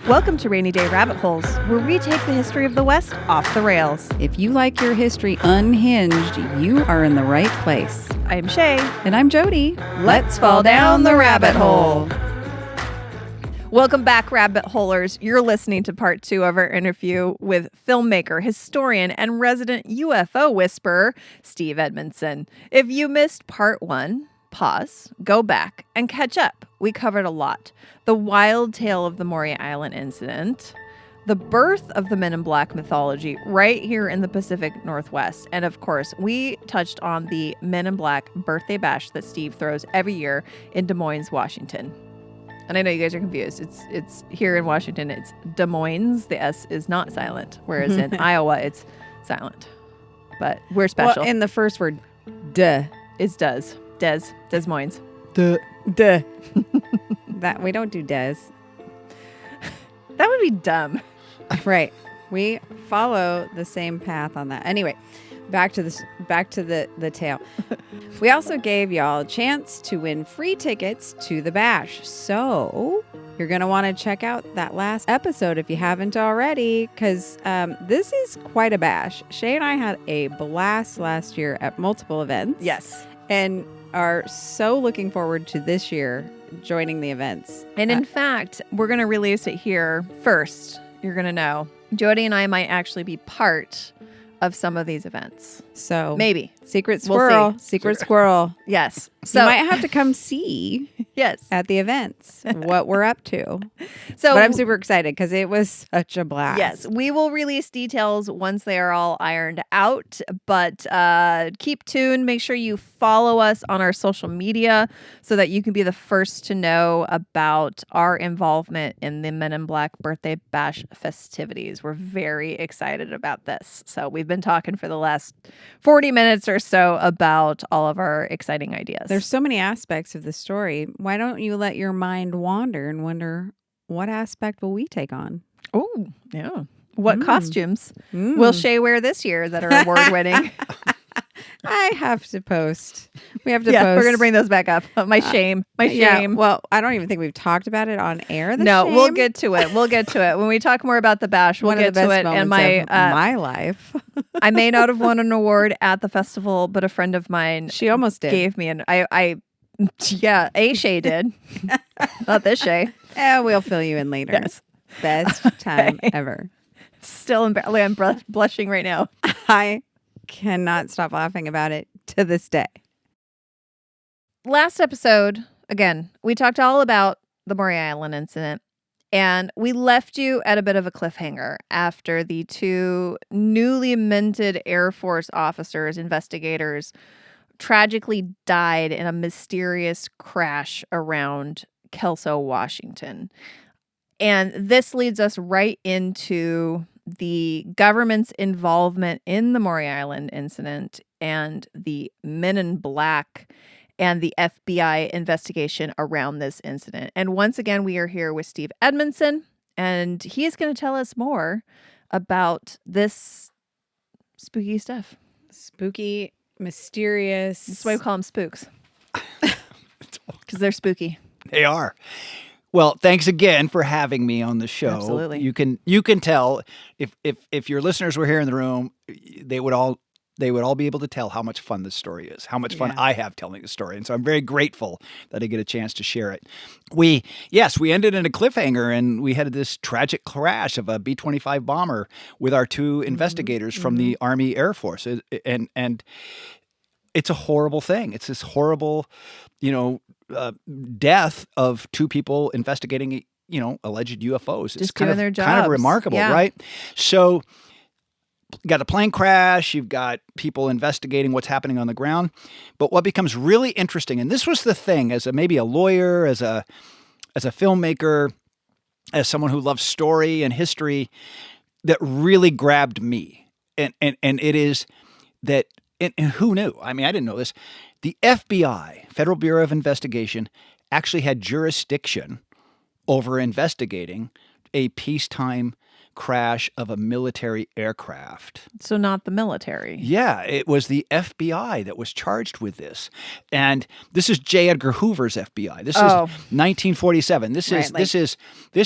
Welcome to Rainy Day Rabbit Holes, where we take the history of the West off the rails. If you like your history unhinged, you are in the right place. I'm Shea. And I'm Jody. Let's fall down the rabbit hole. Welcome back, Rabbit Holers. You're listening to part 2 of our interview with filmmaker, historian, and resident UFO whisperer, Steve Edmiston. If you missed part 1, pause, go back, and catch up. We covered a lot. The wild tale of the Maury Island Incident, the birth of the Men in Black mythology right here in the Pacific Northwest, and of course, we touched on the Men in Black birthday bash that Steve throws every year in Des Moines, Washington. And I know you guys are confused. It's here in Washington, it's Des Moines. The S is not silent, whereas in Iowa, it's silent. But we're special. Well, in the first word, duh. It's does. Des Moines. Duh. That we don't do des. That would be dumb. Right. We follow the same path on that. Anyway, back to the tale. We also gave y'all a chance to win free tickets to the bash. So you're going to want to check out that last episode if you haven't already, because this is quite a bash. Shea and I had a blast last year at multiple events. Yes. And are so looking forward to this year joining the events. And in fact, we're going to release it here first. You're going to know. Jody and I might actually be part of some of these events. So maybe. Secret squirrel. We'll Secret squirrel. Yes. So you might have to come see yes, at the events what we're up to. So, but I'm super excited because it was such a blast. Yes, we will release details once they are all ironed out. But keep tuned. Make sure you follow us on our social media so that you can be the first to know about our involvement in the Men in Black birthday bash festivities. We're very excited about this. So we've been talking for the last 40 minutes or so about all of our exciting ideas. There's so many aspects of the story. Why don't you let your mind wander and wonder, what aspect will we take on? Oh, yeah. What costumes will Shea wear this year that are award-winning? I have to post. We have to post. We're going to bring those back up. My shame. Yeah, well, I don't even think we've talked about it on air. No, we'll get to it. When we talk more about the bash, we'll get to it. And my life. I may not have won an award at the festival, but a friend of mine, she almost did. Gave me a Shea did. Not this Shea. We'll fill you in later. Yes. Best time ever. Still I'm blushing right now. I cannot stop laughing about it to this day. Last episode, again, we talked all about the Maury Island Incident, and we left you at a bit of a cliffhanger after the 2 newly minted Air Force officers, investigators, tragically died in a mysterious crash around Kelso, Washington. And this leads us right into the government's involvement in the Maury Island Incident and the Men in Black and the FBI investigation around this incident. And once again, we are here with Steve Edmiston, and he is going to tell us more about this spooky stuff. Spooky, mysterious. That's why we call them spooks. Because they're spooky. They are. Well, thanks again for having me on the show. Absolutely. You can tell if your listeners were here in the room, they would all be able to tell how much fun this story is, how much fun I have telling the story. And so I'm very grateful that I get a chance to share it. We ended in a cliffhanger, and we had this tragic crash of a B-25 bomber with our 2 investigators from the Army Air Force. And it's a horrible thing. It's this horrible, death of 2 people investigating, alleged UFOs. Just doing their jobs. Kind of remarkable, right? So you got a plane crash, you've got people investigating what's happening on the ground. But what becomes really interesting, and this was the thing, as maybe a lawyer, as a filmmaker, as someone who loves story and history, that really grabbed me. And it is that, and who knew? I mean, I didn't know this. The FBI, Federal Bureau of Investigation, actually had jurisdiction over investigating a peacetime crash of a military aircraft. So not the military. Yeah, it was the FBI that was charged with this. And this is J. Edgar Hoover's FBI. This is 1947. This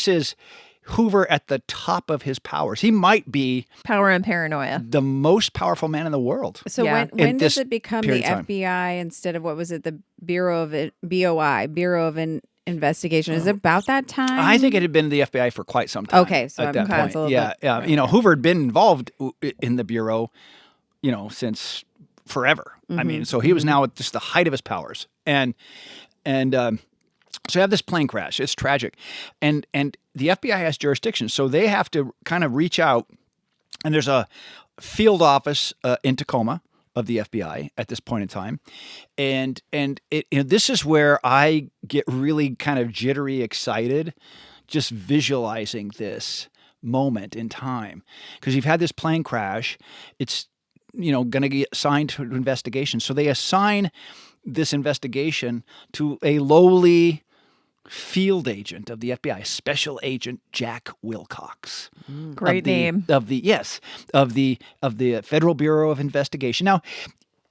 is Hoover at the top of his powers. He might be Power and paranoia. the most powerful man in the world. So Yeah. when In does this it become the period of time. FBI instead of what was it, the Bureau of Bureau of Investigation? Is it about that time? I think it had been the FBI for quite some time. Okay, so at that that's a point, little yeah, bit- yeah. You know, Hoover had been involved in the bureau, you know, since forever. I mean, so he was now at just the height of his powers, and so you have this plane crash. It's tragic, and the FBI has jurisdiction, so they have to kind of reach out. And there's a field office in Tacoma of the FBI at this point in time, and it, you know, this is where I get really kind of jittery excited, just visualizing this moment in time, because you've had this plane crash. It's, you know, going to get assigned to an investigation, so they assign this investigation to a lowly field agent of the FBI, Special Agent Jack Wilcox. Great name. Of the Federal Bureau of Investigation. Now,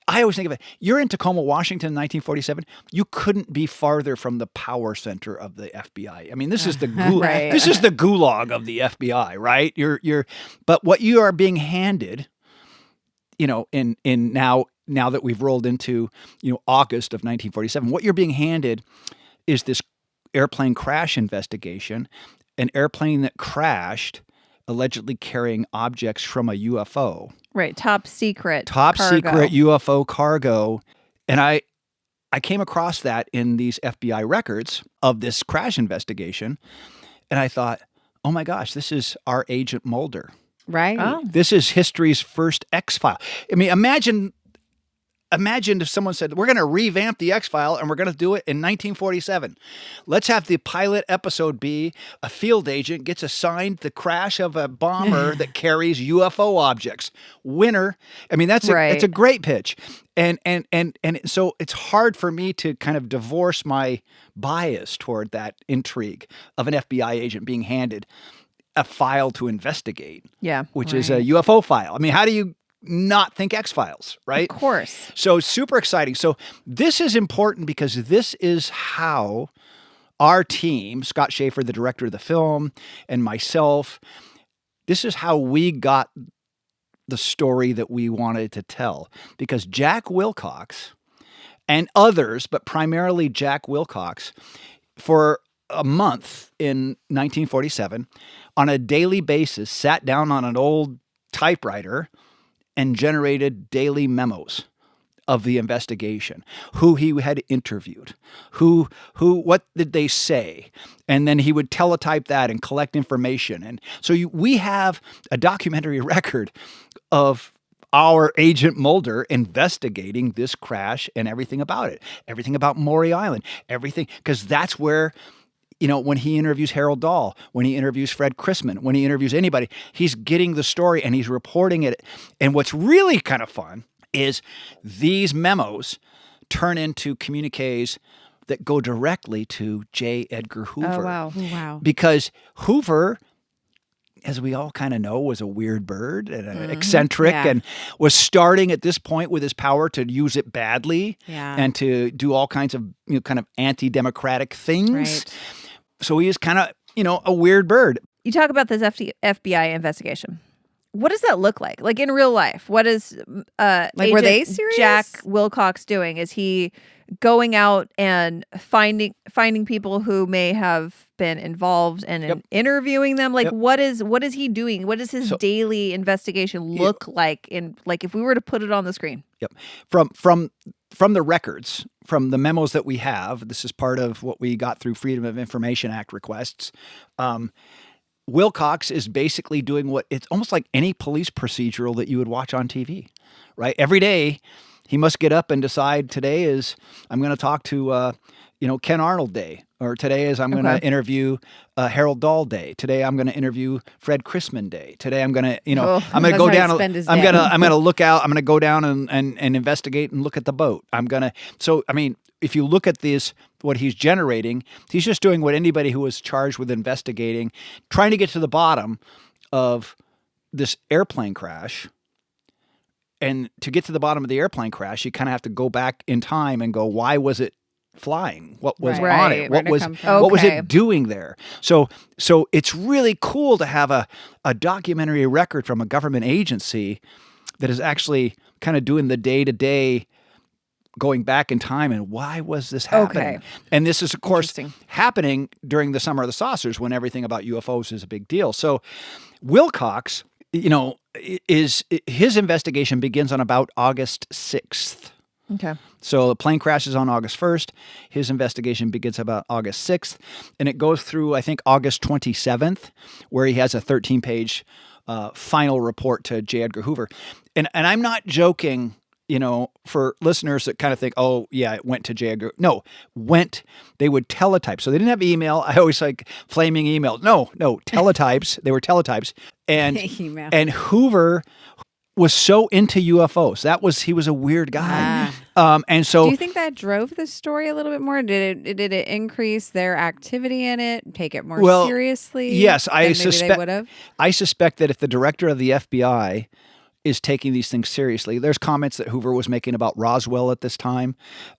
I always think of it. You're in Tacoma, Washington, in 1947. You couldn't be farther from the power center of the FBI. I mean, this is the Right. this is the gulag of the FBI, right? But what you are being handed, you know, in now that we've rolled into, you know, August of 1947, what you're being handed is this airplane crash investigation, an airplane that crashed, allegedly carrying objects from a UFO. Right. Top secret. Top cargo. secret UFO cargo. And I came across that in these FBI records of this crash investigation. And I thought, oh my gosh, this is our Agent Mulder. Right. Oh. This is history's first X-File. I mean, imagine if someone said, we're going to revamp the X-File and we're going to do it in 1947. Let's have the pilot episode be a field agent gets assigned the crash of a bomber that carries UFO objects. Winner. I mean, that's it's a great pitch. And so it's hard for me to kind of divorce my bias toward that intrigue of an FBI agent being handed a file to investigate. Yeah. Which is a UFO file. I mean, how do you not think X-Files, right? Of course. So super exciting. So this is important because this is how our team, Scott Schaefer, the director of the film, and myself, this is how we got the story that we wanted to tell. Because Jack Wilcox and others, but primarily Jack Wilcox, for a month in 1947, on a daily basis, sat down on an old typewriter and generated daily memos of the investigation, who he had interviewed, what did they say, and then he would teletype that and collect information. And so we have a documentary record of our Agent Mulder investigating this crash and everything about it, everything about Maury Island, everything, because that's where, you know, when he interviews Harold Dahl, when he interviews Fred Crisman, when he interviews anybody, he's getting the story and he's reporting it. And what's really kind of fun is these memos turn into communiques that go directly to J. Edgar Hoover. Oh, wow. Wow. Because Hoover, as we all kind of know, was a weird bird and an eccentric, and was starting at this point with his power to use it badly and to do all kinds of, you know, kind of anti-democratic things. Right. So he is kind of, you know, a weird bird. You talk about this FBI investigation. What does that look like? Like in real life, what is Like, were Agent they serious? Jack Wilcox doing? Is he going out and finding people who may have been involved and interviewing them? Like what is he doing? What does his daily investigation look like if we were to put it on the screen? Yep. From the records, from the memos that we have, this is part of what we got through Freedom of Information Act requests. Wilcox is basically doing what it's almost like any police procedural that you would watch on TV, right? Every day he must get up and decide today is I'm going to talk to, Ken Arnold Day, or today is I'm going to interview Harold Dahl Day. Today I'm going to interview Fred Crisman Day. Today I'm going to, I'm going to go down. I'm going to look out. I'm going to go down and investigate and look at the boat. So if you look at this, what he's generating, he's just doing what anybody who was charged with investigating, trying to get to the bottom of this airplane crash. And to get to the bottom of the airplane crash, you kind of have to go back in time and go, why was it flying? What was Right. on it? Where'd it come from? What was Okay. it doing there? So it's really cool to have a documentary record from a government agency that is actually kind of doing the day-to-day, going back in time, and why was this happening? Okay. And this is, of course, Interesting. happening during the Summer of the Saucers, when everything about UFOs is a big deal. So Wilcox, his investigation begins on about August 6th. Okay. So the plane crashes on August 1st. His investigation begins about August 6th, and it goes through, I think, August 27th, where he has a 13-page final report to J. Edgar Hoover. And I'm not joking, for listeners that kind of think, oh, yeah, it went to J. Edgar. No, they would teletype. So they didn't have email. I always like flaming email. No, teletypes. They were teletypes. And Email. and Hoover was so into UFOs. He was a weird guy. And so, Do you think that drove the story a little bit more? Did it increase their activity in it? Take it more seriously? Yes, than maybe they would have. I suspect that if the director of the FBI is taking these things seriously, there's comments that Hoover was making about Roswell at this time,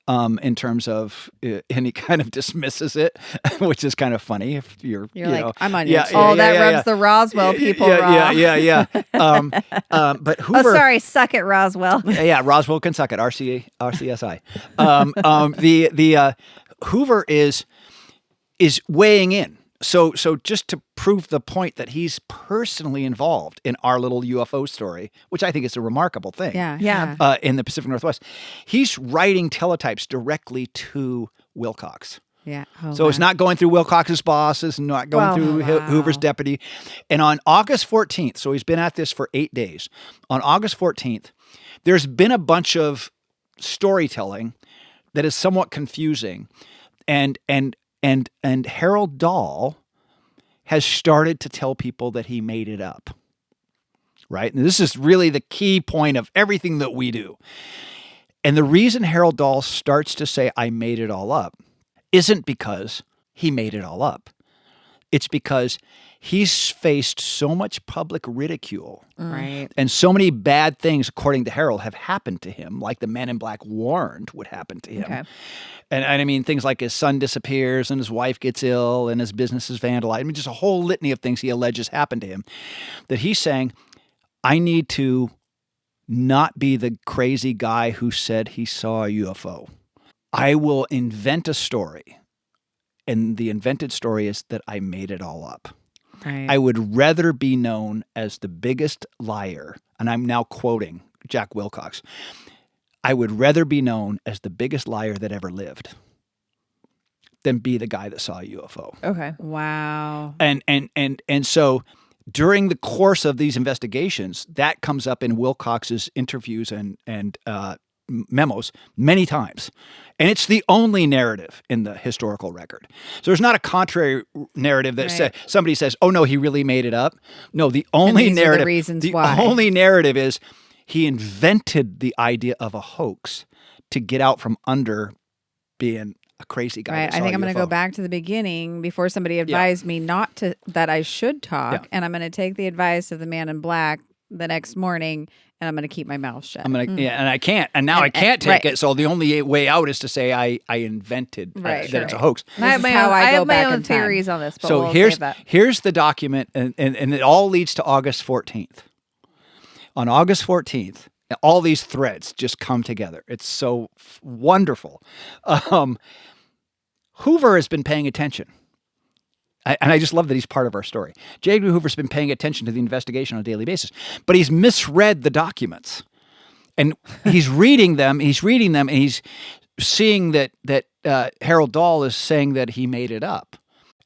in terms of, and he kind of dismisses it, which is kind of funny. If you're like, I'm on yeah, your yeah, Oh, that yeah, rubs yeah. the Roswell people raw. Yeah. But Hoover. Oh, sorry. Suck it, Roswell. Yeah, Roswell can suck it. RCSI. The Hoover is weighing in. So just to prove the point that he's personally involved in our little UFO story, which I think is a remarkable thing. Yeah. In the Pacific Northwest, he's writing teletypes directly to Wilcox. Yeah. Oh, So it's not going through Wilcox's bosses, not going Wow. through Hoover's deputy. And on August 14th, so he's been at this for 8 days. On August 14th, there's been a bunch of storytelling that is somewhat confusing. And Harold Dahl has started to tell people that he made it up. Right? And this is really the key point of everything that we do. And the reason Harold Dahl starts to say, I made it all up, isn't because he made it all up. It's because he's faced so much public ridicule. Right. And so many bad things, according to Harold, have happened to him, like the Men in Black warned would happen to him. Okay. And I mean, things like his son disappears and his wife gets ill and his business is vandalized. I mean, just a whole litany of things he alleges happened to him, that he's saying, I need to not be the crazy guy who said he saw a UFO. I will invent a story. And the invented story is that I made it all up. Right. I would rather be known as the biggest liar, and I'm now quoting Jack Wilcox. I would rather be known as the biggest liar that ever lived than be the guy that saw a UFO. Okay. Wow. And so during the course of these investigations, that comes up in Wilcox's interviews and memos many times. And it's the only narrative in the historical record. So there's not a contrary narrative that somebody says, oh, no, he really made it up. No, the only these are the narrative, reasons why. only narrative is he invented the idea of a hoax to get out from under being a crazy guy. Right. I think I'm going to go back to the beginning before somebody advised me that I should talk. Yeah. And I'm going to take the advice of the man in black the next morning, and I'm going to keep my mouth shut. I'm gonna, and I can't, and now I can't take it. So the only way out is to say I invented that it's a hoax. I have This is how I I go have my back own in time. theories on this, but So we'll here's save that. here's the document, and it all leads to August 14th. On August 14th, all these threads just come together. It's so wonderful. Hoover has been paying attention. And I just love that he's part of our story. J. Edgar Hoover's been paying attention to the investigation on a daily basis, but he's misread the documents. And he's reading them, and he's seeing that Harold Dahl is saying that he made it up.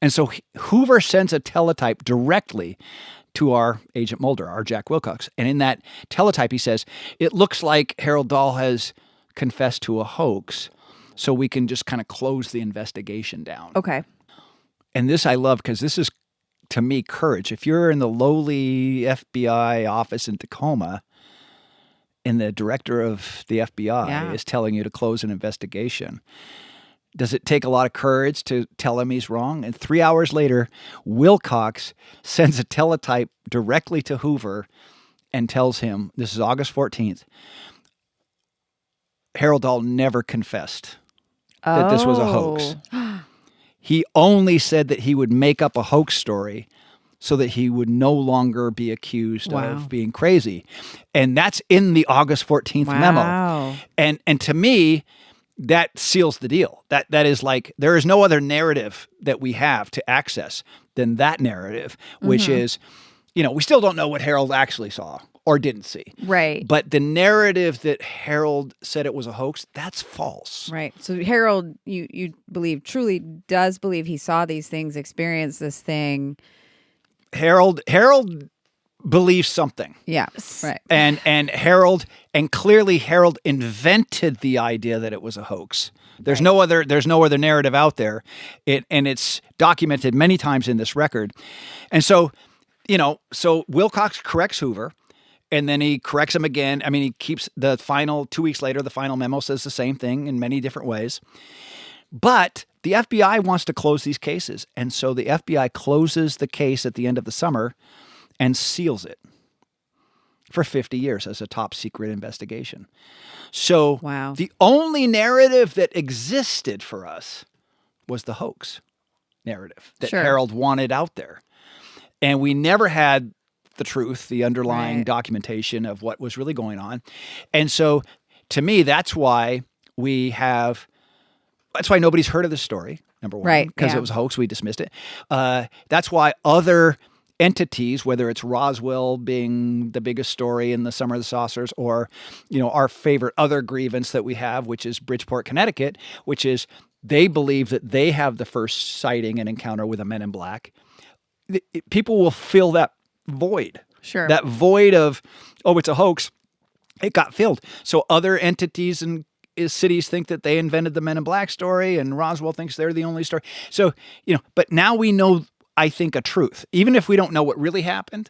And so Hoover sends a teletype directly to our Agent Mulder, our Jack Wilcox. And in that teletype, he says, it looks like Harold Dahl has confessed to a hoax, so we can just kind of close the investigation down. Okay. And this I love because this is, to me, courage. If you're in the lowly FBI office in Tacoma and the director of the FBI is telling you to close an investigation, does it take a lot of courage to tell him he's wrong? And 3 hours later, Wilcox sends a teletype directly to Hoover and tells him, this is August 14th, Harold Dahl never confessed that this was a hoax. He only said that he would make up a hoax story so that he would no longer be accused of being crazy. And that's in the August 14th memo. And to me, that seals the deal. That is like, there is no other narrative that we have to access than that narrative, which is, we still don't know what Harold actually saw or didn't see. Right. But the narrative that Harold said it was a hoax, that's false. Right. So Harold, you truly does believe he saw these things, experienced this thing. Harold believes something. Yeah. Right. And Harold, and clearly Harold invented the idea that it was a hoax. There's no other narrative out there. And it's documented many times in this record. And so Wilcox corrects Hoover. And then he corrects him again. I mean, he keeps the final, 2 weeks later, the final memo says the same thing in many different ways. But the FBI wants to close these cases. And so the FBI closes the case at the end of the summer and seals it for 50 years as a top secret investigation. So the only narrative that existed for us was the hoax narrative that Harold wanted out there. And we never had the truth, the underlying documentation of what was really going on. And so to me, that's why nobody's heard of this story, number one. Right. Because it was a hoax, we dismissed it. That's why other entities, whether it's Roswell being the biggest story in the Summer of the Saucers, or, our favorite other grievance that we have, which is Bridgeport, Connecticut, which is they believe that they have the first sighting and encounter with a Men in Black. People will fill that void. Sure. That void of, it's a hoax. It got filled. So other entities and cities think that they invented the Men in Black story, and Roswell thinks they're the only story. So, but now we know, I think, a truth. Even if we don't know what really happened,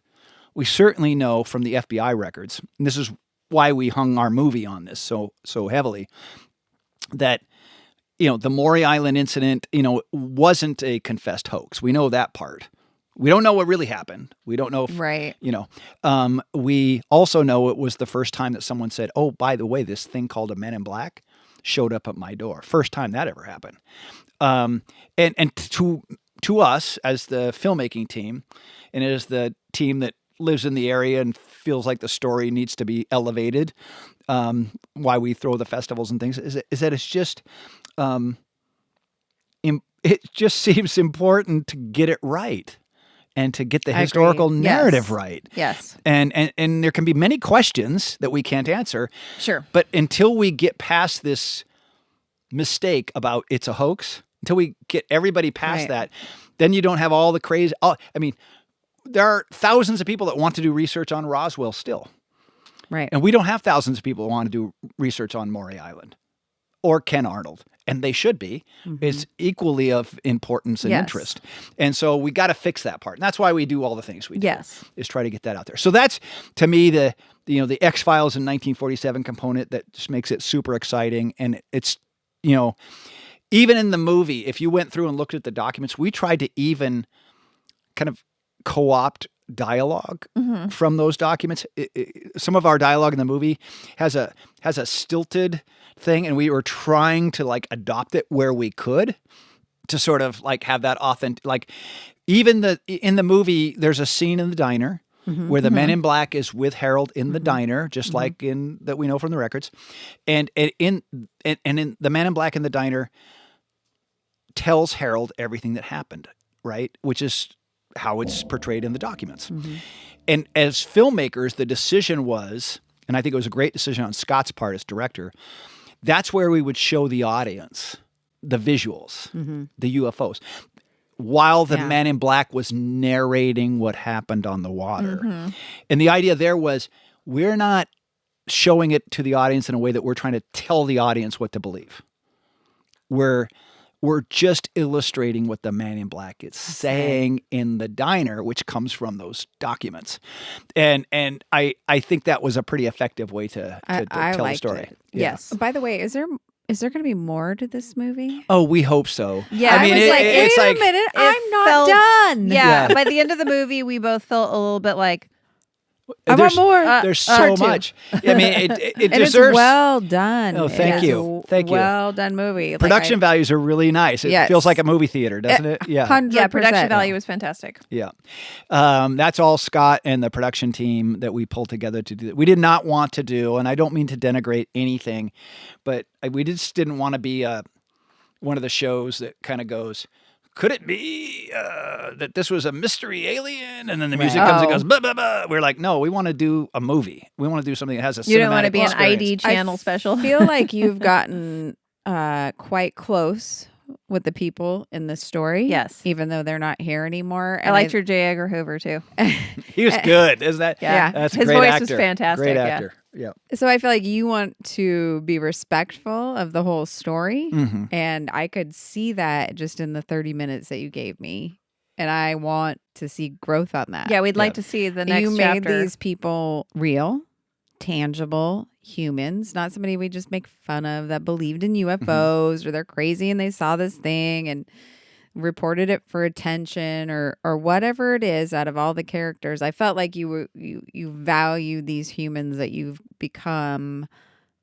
we certainly know from the FBI records, and this is why we hung our movie on this so heavily, that, the Maury Island incident, wasn't a confessed hoax. We know that part. We don't know what really happened. We don't know if, we also know it was the first time that someone said, oh, by the way, this thing called a Men in Black showed up at my door. First time that ever happened. And to us as the filmmaking team, and as the team that lives in the area and feels like the story needs to be elevated, why we throw the festivals and things, is that it's just, it just seems important to get it right. And to get the historical narrative right. Yes. And there can be many questions that we can't answer. Sure. But until we get past this mistake about it's a hoax, until we get everybody past that, then you don't have all the crazy. There are thousands of people that want to do research on Roswell still. Right. And we don't have thousands of people who want to do research on Maury Island or Ken Arnold. And they should be. Mm-hmm. It's equally of importance and interest. And so we got to fix that part. And that's why we do all the things we do. Yes. Is try to get that out there. So that's, to me, the X-Files in 1947 component that just makes it super exciting. And it's, even in the movie, if you went through and looked at the documents, we tried to even kind of co-opt dialogue from those documents. Some of our dialogue in the movie has a stilted thing, and we were trying to adopt it where we could to sort of have that authentic, even in the movie, there's a scene in the diner where the Men in Black is with Harold in the diner, just like in that we know from the records. And in the Man in Black in the diner tells Harold everything that happened, right? Which is how it's portrayed in the documents. And as filmmakers, the decision was, and I think it was a great decision on Scott's part as director, that's where we would show the audience the visuals, the UFOs, while the Man in Black was narrating what happened on the water. And the idea there was, we're not showing it to the audience in a way that we're trying to tell the audience what to believe. We're just illustrating what the Man in Black is saying in the diner, which comes from those documents. And I think that was a pretty effective way to tell the story. Yes. By the way, is there going to be more to this movie? Oh, we hope so. Yeah. I mean, wait a minute, I'm not done. Yeah. By the end of the movie, we both felt a little bit like, I want more. There's so part two. much. I mean, it And deserves. it's well done. Oh, thank It's you. a Thank you. Well done movie. Like, Production values are really nice. It Yes. feels like a movie theater, doesn't it? Yeah. 100%. Yeah, production value was fantastic. Yeah. That's all Scott and the production team that we pulled together to do. We did not want to do, and I don't mean to denigrate anything, but we just didn't want to be one of the shows that kind of goes, could it be that this was a mystery alien? And then the music comes and goes, blah, blah, blah. We're like, no, we want to do a movie. We want to do something that has a You don't want to cinematic be an experience. ID channel special. I feel like you've gotten quite close with the people in the story. Yes. Even though they're not here anymore. I liked your J. Edgar Hoover too. He was good, isn't that? Yeah. That's a His great voice actor. was fantastic. Great yeah. actor. Yeah. So I feel like you want to be respectful of the whole story. Mhm. And I could see that just in the 30 minutes that you gave me. And I want to see growth on that. Yeah, we'd like Yeah. to see the next you chapter. made these people real, tangible humans, not somebody we just make fun of that believed in UFOs or they're crazy and they saw this thing and reported it for attention or whatever it is. Out of all the characters, I felt like you value these humans that you've become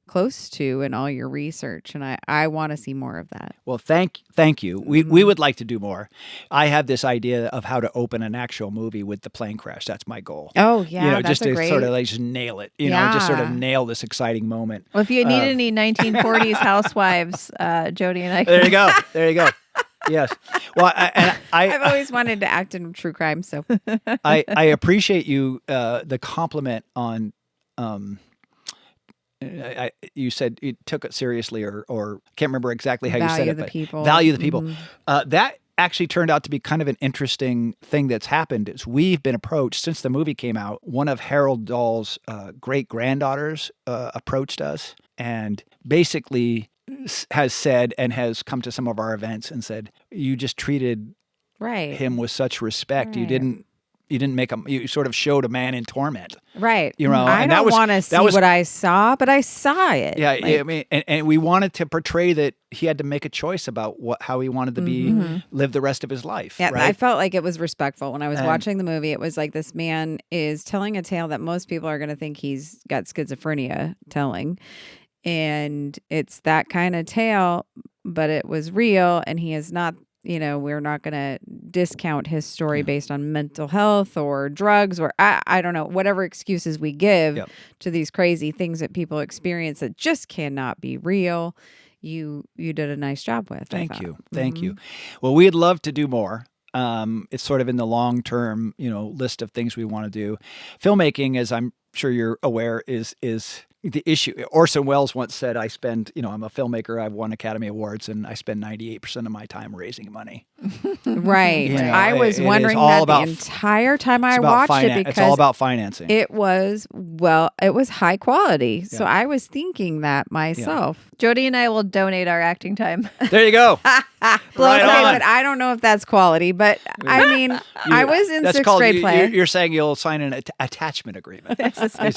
close to in all your research, and I want to see more of that. Well, thank you. We would like to do more. I have this idea of how to open an actual movie with the plane crash. That's my goal. Oh yeah, that's just a to great. sort of like just nail it. Just sort of Yeah. nail this exciting moment. Well, if you need any 1940s housewives, Jody and I There you go. There you go. Yes. Well, I've always wanted to act in true crime, so I appreciate you the compliment on. You said you took it seriously, or can't remember exactly how you said Value it. the but people. Value the people. Mhm. That actually turned out to be kind of an interesting thing that's happened. Is we've been approached since the movie came out. One of Harold Dahl's great granddaughters approached us and basically has said and has come to some of our events and said, "You just treated right, him with such respect. You Right. didn't make him. You sort of showed a man in torment." right. You know, I and don't that was want to see that was what I saw, but I saw it. Yeah, Like, I mean, and we wanted to portray that he had to make a choice about how he wanted to be live the rest of his life. Yeah, right? I felt like it was respectful when I was And- watching the movie. It was like this man is telling a tale that most people are going to think he's got schizophrenia telling. And it's that kind of tale, but it was real. And he is not, we're not going to discount his story based on mental health or drugs or I don't know, whatever excuses we give Yep. to these crazy things that people experience that just cannot be real. You did a nice job with. I Thank thought. you. Thank you. Well, we'd love to do more. It's sort of in the long-term, list of things we want to do. Filmmaking, as I'm sure you're aware, is the issue. Orson Welles once said, I'm a filmmaker, I've won Academy Awards, and I spend 98% of my time raising money. Right. You know, I was it is wondering all that about the entire time I It's about watched it It's all because about financing. it was high quality. So I was thinking that myself. Jody and I will donate our acting time. There you go. Blows Right me, on. but I don't know if that's quality. But I mean, I was in That's sixth called, grade play. You're saying you'll sign an attachment agreement.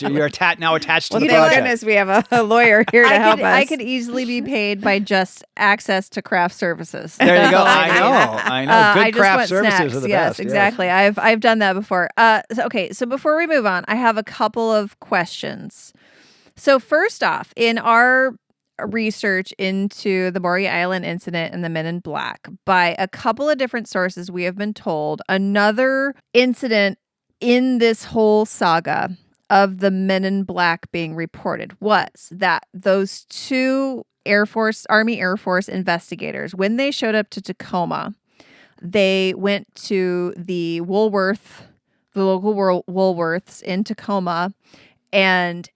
You're now attached to Well, the thank project. goodness we have a lawyer here to help us. I could easily be paid by just access to craft services. There you That's go. all I need. know. Good I just craft want services snacks. are the yes, best. exactly. I've done that before. So before we move on, I have a couple of questions. So first off, in our research into the Maury Island incident and the Men in Black, by a couple of different sources, we have been told another incident in this whole saga of the Men in Black being reported was that those two Army Air Force investigators, when they showed up to Tacoma, they went to the local Woolworths in Tacoma and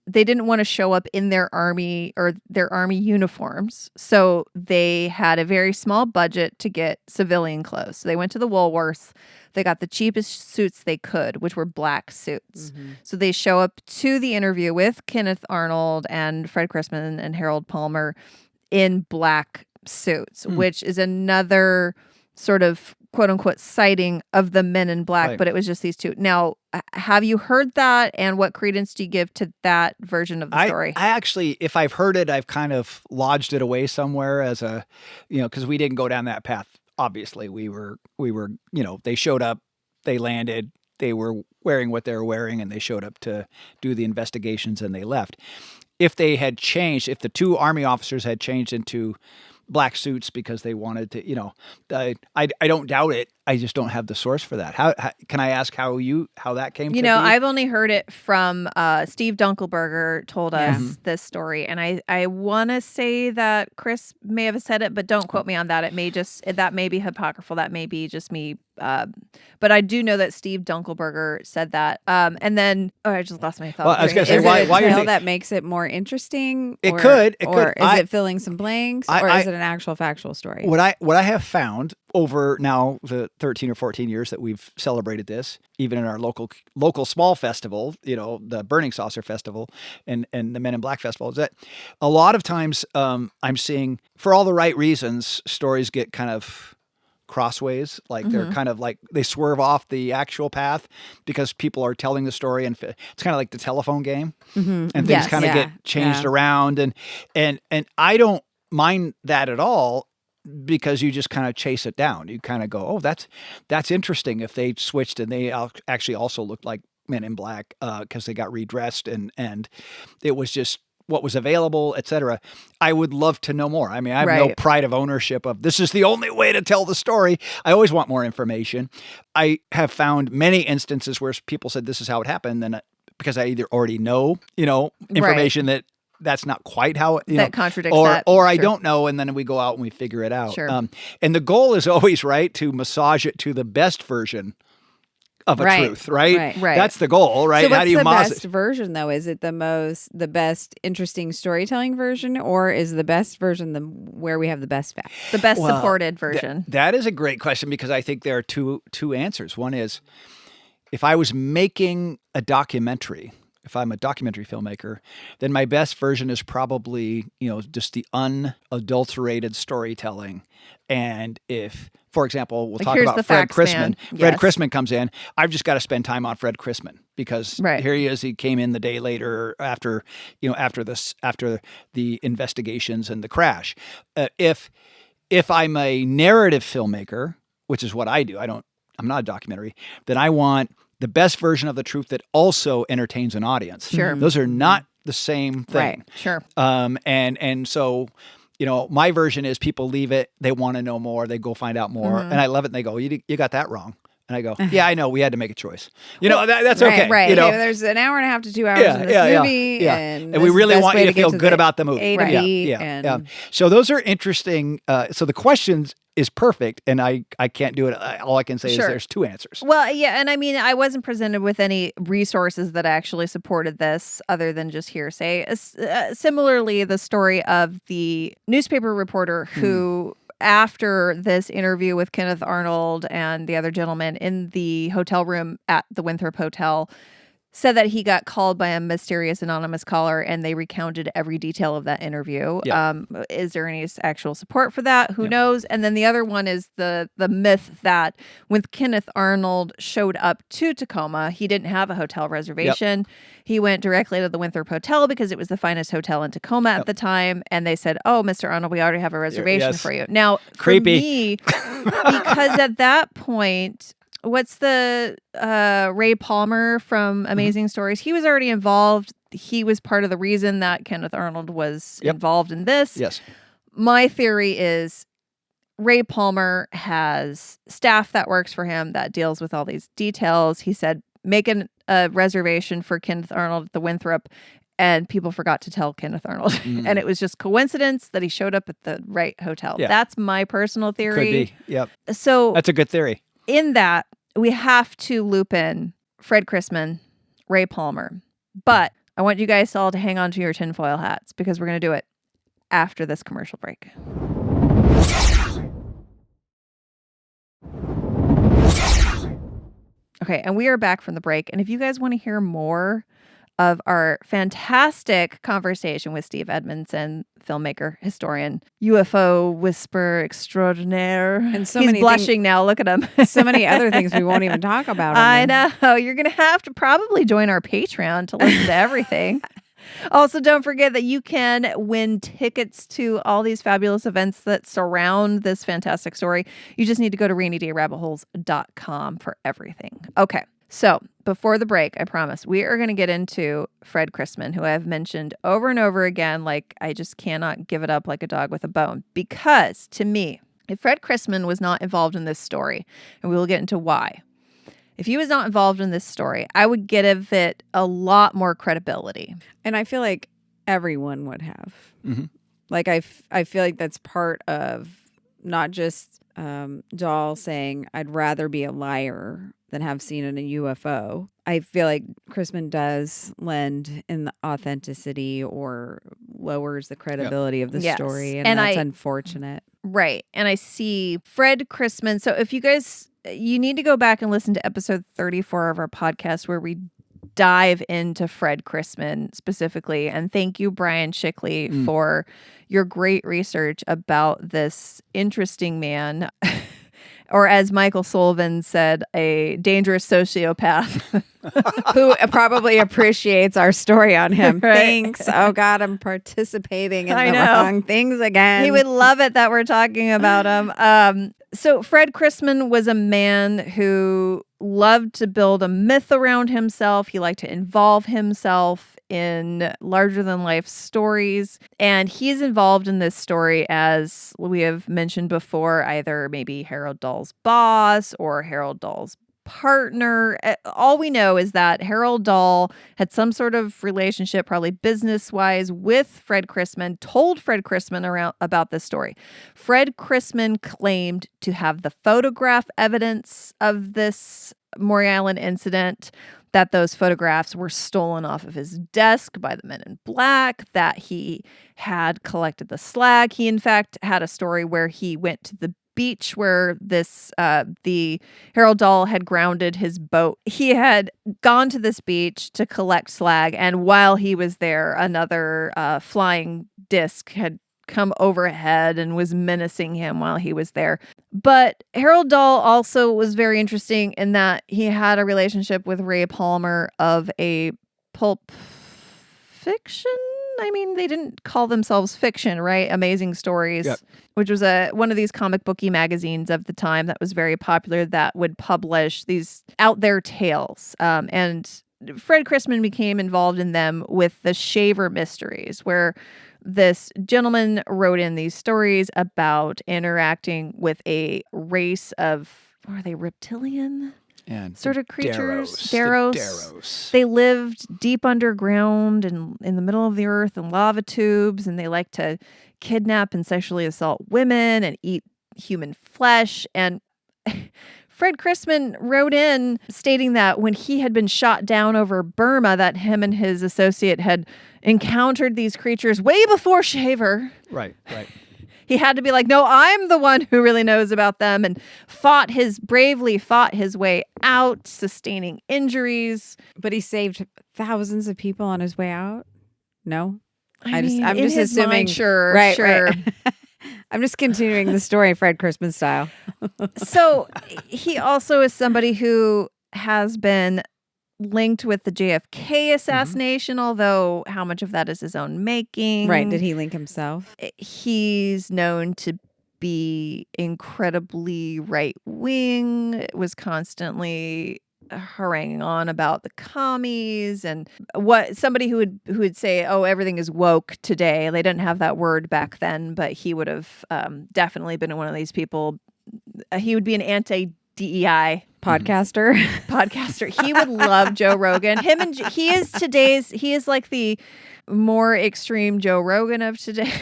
they didn't want to show up in their army uniforms. So they had a very small budget to get civilian clothes. So they went to the Woolworths. They got the cheapest suits they could, which were black suits. So they show up to the interview with Kenneth Arnold and Fred Crisman and Harold Palmer in black suits, which is another sort of quote unquote sighting of the Men in Black, Right. but it was just these two. Now, have you heard that, and what credence do you give to that version of the story? I actually, if I've heard it, I've kind of lodged it away somewhere as a, because we didn't go down that path. Obviously, we were, they showed up, they landed, they were wearing what they were wearing and they showed up to do the investigations and they left. If they had changed, if the two Army officers had changed into black suits because they wanted to, I don't doubt it. I just don't have the source for that. How can I ask how that came to be? I've only heard it from Steve Dunkelberger told us this story, and I want to say that Chris may have said it, but don't quote me on that. That may be apocryphal. That may be just me. But I do know that Steve Dunkelberger said that. And then I just lost my thought. Well, I was going to say, is why it you a tale think that makes it more interesting? It could. Or is it filling some blanks? Or is it an actual factual story? What I have found over now the 13 or 14 years that we've celebrated this, even in our local small festival, the Burning Saucer Festival and the Men in Black Festival, is that a lot of times I'm seeing, for all the right reasons, stories get kind of crossways, like they're kind of like they swerve off the actual path because people are telling the story, and it's kind of like the telephone game, and things kind of get changed around, and I don't mind that at all, because you just kind of chase it down. You kind of go, oh, that's interesting. If they switched and they actually also looked like Men in Black because they got redressed and it was just what was available, etc. I would love to know more. I mean, I have no pride of ownership of this is the only way to tell the story. I always want more information. I have found many instances where people said this is how it happened, and because I either already know, information that's not quite how it, that contradicts or that. Or I don't know, and then we go out and we figure it out. Sure. And the goal is always to massage it to the best version of a truth, right? That's the goal, right? So How do you what's the best version, though? Is it the best interesting storytelling version, or is the best version where we have the best facts? The best supported version? That is a great question, because I think there are two answers. One is, if I was making a documentary, if I'm a documentary filmmaker, then my best version is probably, just the unadulterated storytelling. And if, for example, we'll talk about Fred Crisman. Fred Crisman comes in. I've just got to spend time on Fred Crisman, because here he is. He came in the day later after the investigations and the crash. If I'm a narrative filmmaker, which is what I do, I'm not a documentary, then I want the best version of the truth that also entertains an audience. Sure. Those are not the same thing. Right. Sure. And so, my version is people leave it, they want to know more, they go find out more, and I love it, and they go, you got that wrong. And I go, yeah, I know, we had to make a choice. That's okay. Right. There's an hour and a half to 2 hours in this movie, and we really want you to feel to good about the movie. A to B, So those are interesting. So the questions is perfect, and I can't do it. All I can say is there's two answers. Well, yeah, and I mean, I wasn't presented with any resources that actually supported this other than just hearsay. Similarly, the story of the newspaper reporter who, after this interview with Kenneth Arnold and the other gentleman in the hotel room at the Winthrop Hotel, said that he got called by a mysterious anonymous caller, and they recounted every detail of that interview. Yeah. Is there any actual support for that? Who knows? And then the other one is the myth that when Kenneth Arnold showed up to Tacoma, he didn't have a hotel reservation. Yep. He went directly to the Winthrop Hotel because it was the finest hotel in Tacoma at the time. And they said, oh, Mr. Arnold, we already have a reservation for you. Now, creepy. For me, because at that point, what's the Ray Palmer from Amazing Stories? He was already involved. He was part of the reason that Kenneth Arnold was involved in this. Yes. My theory is Ray Palmer has staff that works for him that deals with all these details. He said, make a reservation for Kenneth Arnold at the Winthrop, and people forgot to tell Kenneth Arnold. And it was just coincidence that he showed up at the right hotel. Yeah. That's my personal theory. Could be. Yep. So that's a good theory. In that, we have to loop in Fred Crisman, Ray Palmer. But I want you guys all to hang on to your tinfoil hats, because we're going to do it after this commercial break. Okay, and we are back from the break. And if you guys want to hear more of our fantastic conversation with Steve Edmiston, filmmaker, historian, UFO whisperer extraordinaire. And so he's blushing now. Look at him. So many other things we won't even talk about. I know. You're going to have to probably join our Patreon to listen to everything. Also, don't forget that you can win tickets to all these fabulous events that surround this fantastic story. You just need to go to rainydayrabitholes.com for everything. Okay. So before the break, I promise, we are going to get into Fred Crisman, who I've mentioned over and over again. Like, I just cannot give it up like a dog with a bone. Because to me, if Fred Crisman was not involved in this story, and we will get into why, if he was not involved in this story, I would give it a lot more credibility. And I feel like everyone would have. Mm-hmm. Like, I feel like that's part of not just Dahl saying, I'd rather be a liar than have seen in a UFO. I feel like Crisman does lend in the authenticity or lowers the credibility of the story. And that's unfortunate. Right. And I see Fred Crisman. So if you guys, you need to go back and listen to episode 34 of our podcast where we dive into Fred Crisman specifically. And thank you, Brian Schickley, for your great research about this interesting man. Or as Michael Sullivan said, a dangerous sociopath. Who probably appreciates our story on him. Right. Thanks. Oh, God, I'm participating in the wrong things again. He would love it that we're talking about him. So Fred Crisman was a man who loved to build a myth around himself. He liked to involve himself in larger-than-life stories. And he's involved in this story, as we have mentioned before, either maybe Harold Dahl's boss or Harold Dahl's partner. All we know is that Harold Dahl had some sort of relationship, probably business-wise, with Fred Crisman, told Fred Crisman about this story. Fred Crisman claimed to have the photograph evidence of this Maury Island incident, that those photographs were stolen off of his desk by the men in black, that he had collected the slag. He, in fact, had a story where he went to the beach where the Harold Dahl had grounded his boat. He had gone to this beach to collect slag, and while he was there, another flying disc had come overhead and was menacing him while he was there. But Harold Dahl also was very interesting in that he had a relationship with Ray Palmer of a pulp fiction. I mean, they didn't call themselves fiction, right? Amazing Stories, Yep. which was one of these comic booky magazines of the time that was very popular that would publish these out there tales. And Fred Crisman became involved in them with the Shaver Mysteries, where this gentleman wrote in these stories about interacting with a race of, are they reptilian? And Sort of creatures. Daros. They lived deep underground and in the middle of the earth in lava tubes, and they like to kidnap and sexually assault women and eat human flesh. And Fred Crisman wrote in stating that when he had been shot down over Burma, that him and his associate had encountered these creatures way before Shaver. Right. He had to be like, no, I'm the one who really knows about them, and bravely fought his way out, sustaining injuries. But he saved thousands of people on his way out? No? I'm just his assuming. mind, sure. Right. I'm just continuing the story Fred Crisman style. So he also is somebody who has been linked with the JFK assassination, although how much of that is his own making. Right. Did he link himself? He's known to be incredibly right-wing, was constantly haranguing on about the commies, and somebody who would say, oh, everything is woke today. They didn't have that word back then, but he would have definitely been one of these people. He would be an anti-DEI podcaster. He would love Joe Rogan. He is like the more extreme Joe Rogan of today.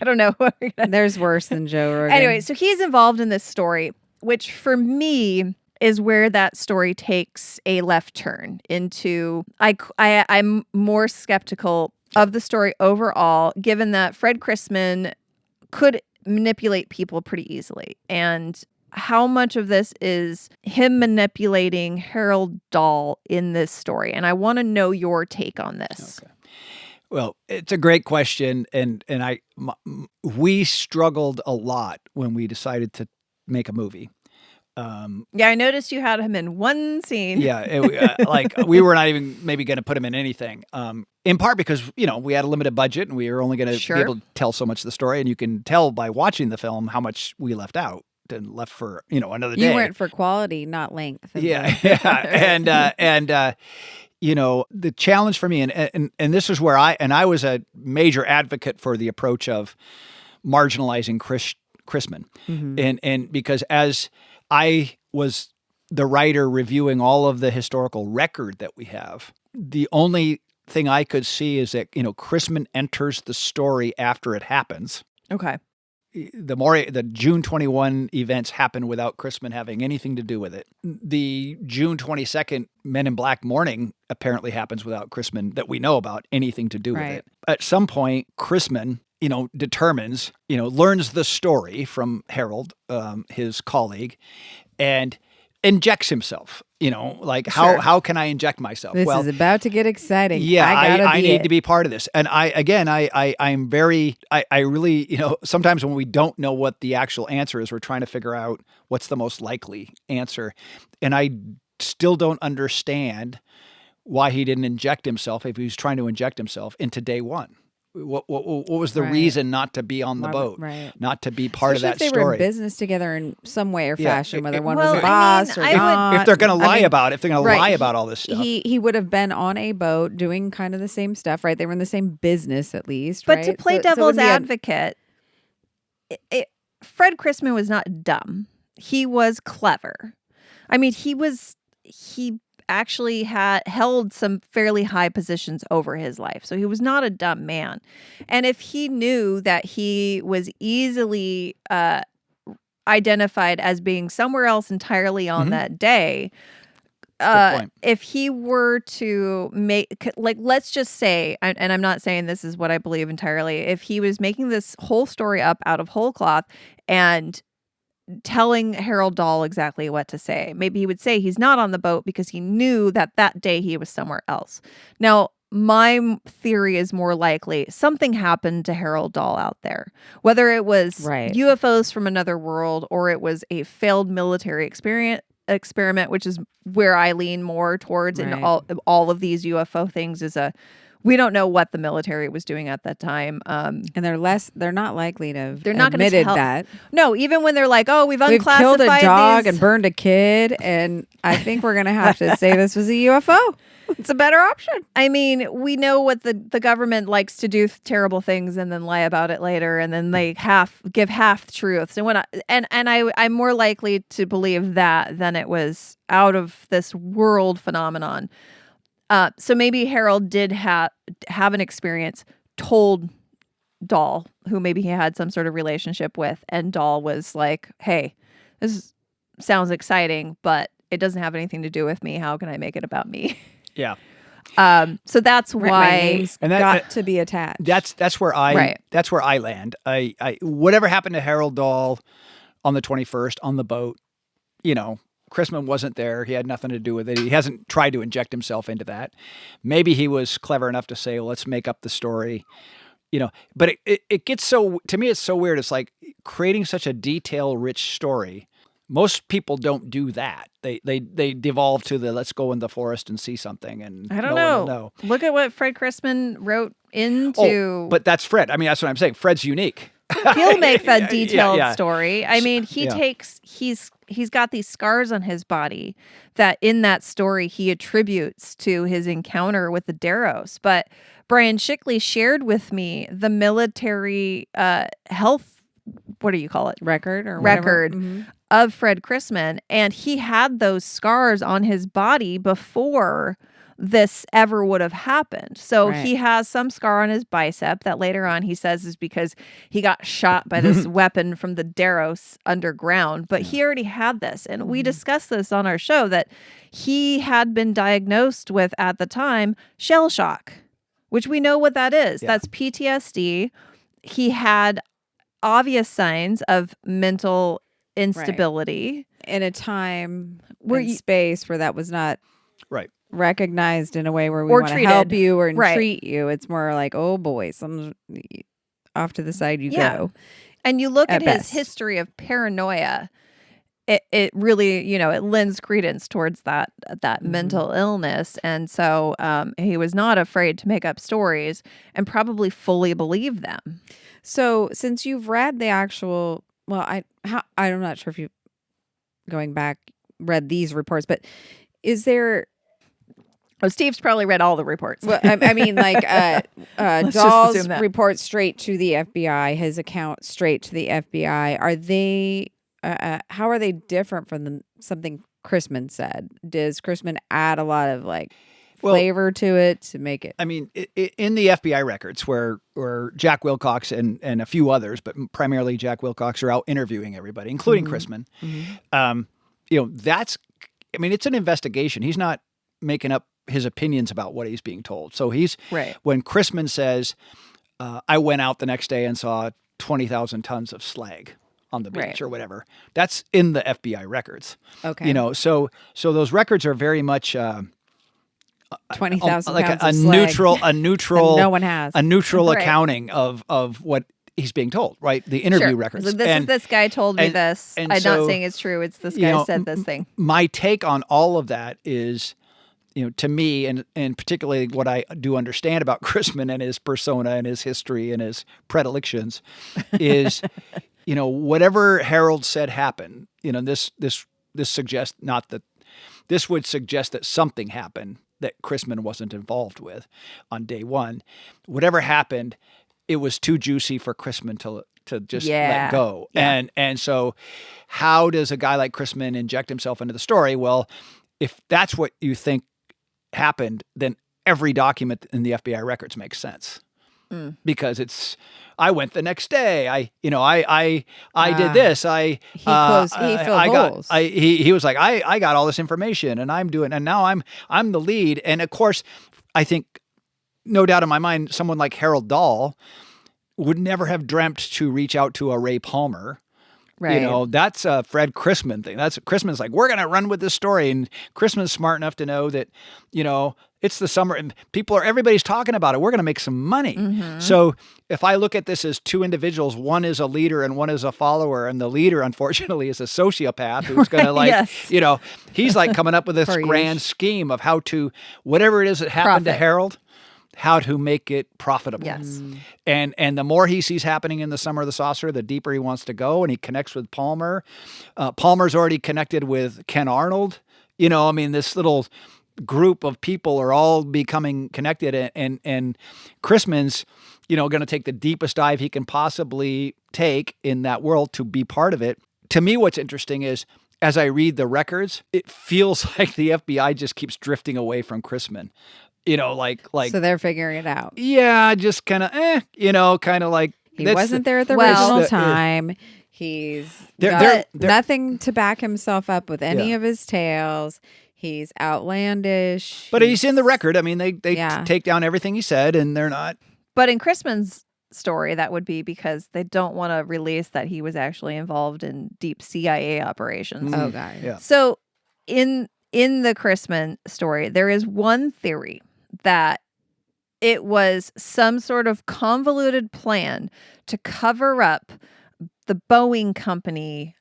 I don't know. There's worse than Joe Rogan. Anyway, so he's involved in this story, which for me is where that story takes a left turn into, I'm more skeptical of the story overall, given that Fred Crisman could manipulate people pretty easily. And how much of this is him manipulating Harold Dahl in this story? And I want to know your take on this. Okay. Well, it's a great question, and we struggled a lot when we decided to make a movie. Yeah, I noticed you had him in one scene. Yeah, we were not even maybe going to put him in anything. In part because we had a limited budget and we were only going to be able to tell so much of the story, and you can tell by watching the film how much we left out. and left for, another day. You went for quality, not length. Yeah. And the challenge for me, and this is where I was a major advocate for the approach of marginalizing Crisman. And because as I was the writer reviewing all of the historical record that we have, the only thing I could see is that, Crisman enters the story after it happens. Okay. The June 21 events happen without Crisman having anything to do with it. The June 22nd Men in Black morning apparently happens without Crisman that we know about anything to do with it. At some point, Crisman, determines, learns the story from Harold, his colleague, and injects himself. How can I inject myself? This is about to get exciting. Yeah, I need to be part of this. And I'm really, sometimes when we don't know what the actual answer is, we're trying to figure out what's the most likely answer. And I still don't understand why he didn't inject himself if he was trying to inject himself into day one. What was the reason not to be on the boat, not to be part of that story? If they were in business together in some way or fashion, whether one was a boss or not. If they're going to lie about all this stuff. He would have been on a boat doing kind of the same stuff, right? They were in the same business at least, But to play devil's advocate, Fred Crisman was not dumb. He was clever. I mean, he actually had held some fairly high positions over his life. So he was not a dumb man. And if he knew that he was easily identified as being somewhere else entirely on that day, if he were to make, let's just say, and I'm not saying this is what I believe entirely, if he was making this whole story up out of whole cloth and telling Harold Dahl exactly what to say. Maybe he would say he's not on the boat because he knew that day he was somewhere else. Now, my theory is more likely something happened to Harold Dahl out there, whether it was UFOs from another world or it was a failed military experiment, which is where I lean more towards. And all of these UFO things is we don't know what the military was doing at that time. And they're not likely to have admitted that. No, even when they're like, oh, we've unclassified killed a dog and burned a kid. And I think we're going to have to say this was a UFO. It's a better option. I mean, we know what the government likes to do terrible things and then lie about it later. And then they give half truths. And I'm more likely to believe that than it was out of this world phenomenon. So maybe Harold did have an experience, told Dahl, who maybe he had some sort of relationship with, and Dahl was like, hey, this sounds exciting, but it doesn't have anything to do with me. How can I make it about me? Yeah. So that's why and got to be attached. That's where I land. I whatever happened to Harold Dahl on the 21st on the boat, Crisman wasn't there. He had nothing to do with it. He hasn't tried to inject himself into that. Maybe he was clever enough to say, well, let's make up the story, but it gets to me, it's so weird. It's like creating such a detail-rich story. Most people don't do that. They devolve to let's go in the forest and see something. And I don't know. Look at what Fred Crisman wrote into. But that's Fred. I mean, that's what I'm saying. Fred's unique. He'll make that detailed story. I mean, he's got these scars on his body that in that story he attributes to his encounter with the Darrows. But Brian Shickley shared with me the military health, what do you call it? Record of Fred Crisman. And he had those scars on his body before this ever would have happened. So he has some scar on his bicep that later on he says is because he got shot by this weapon from the Darrows underground. But he already had this. And we discussed this on our show that he had been diagnosed with, at the time, shell shock, which we know what that is. Yeah. That's PTSD. He had obvious signs of mental instability. In a time and space where that was not recognized in a way where we want to help you or treat you. It's more like, oh boy, off to the side you go. And you look at his history of paranoia, it really, it lends credence towards that mental illness. And so he was not afraid to make up stories and probably fully believe them. So since you've read the actual well, I'm not sure if you going back read these reports, but is there? Oh, Steve's probably read all the reports. Well, I mean, like Let's just Dahl's assume that. report straight to the FBI, his account straight to the FBI. Are how are they different from something Crisman said? Does Crisman add a lot of flavor to it to make it? I mean, in the FBI records where Jack Wilcox and a few others, but primarily Jack Wilcox, are out interviewing everybody, including Crisman. That's, I mean, it's an investigation. He's not making up his opinions about what he's being told. So when Crisman says, I went out the next day and saw 20,000 tons of slag on the beach or whatever, that's in the FBI records. Okay. So those records are very much 20,000 like pounds a of slag neutral no one has a neutral accounting of what he's being told, right? The interview records. Like, this guy told me this. I'm not saying it's true. It's this guy said this thing. My take on all of that is, to me, and particularly what I do understand about Crisman and his persona and his history and his predilections is, whatever Harold said happened, this suggests not that this would suggest that something happened that Crisman wasn't involved with on day one. Whatever happened, it was too juicy for Crisman to just let go. Yeah. And so how does a guy like Crisman inject himself into the story? Well, if that's what you think happened, then every document in the FBI records makes sense. Because I went the next day. I did this. He filled holes. He was like, I got all this information and now I'm the lead. And of course, I think, no doubt in my mind, someone like Harold Dahl would never have dreamt to reach out to a Ray Palmer. Right. That's a Fred Crisman thing. Crisman's like, we're going to run with this story. And Crisman's smart enough to know that, it's the summer and everybody's talking about it. We're going to make some money. Mm-hmm. So if I look at this as two individuals, one is a leader and one is a follower, and the leader, unfortunately, is a sociopath who's going to he's like coming up with this grand scheme of how to, whatever it is that happened to Harold, how to make it profitable. Yes. And the more he sees happening in the Summer of the Saucer, the deeper he wants to go, and he connects with Palmer. Palmer's already connected with Ken Arnold. This little group of people are all becoming connected, and Crisman's, going to take the deepest dive he can possibly take in that world to be part of it. To me, what's interesting is, as I read the records, it feels like the FBI just keeps drifting away from Crisman. So they're figuring it out. Yeah, just kind of, kind of like. He wasn't there at the original time. He's got nothing to back himself up with any of his tales. He's outlandish. But he's in the record. I mean, they take down everything he said, and they're not. But in Crisman's story, that would be because they don't want to release that he was actually involved in deep CIA operations. Oh, God. Yeah. So in the Crisman story, there is one theory that it was some sort of convoluted plan to cover up the Boeing company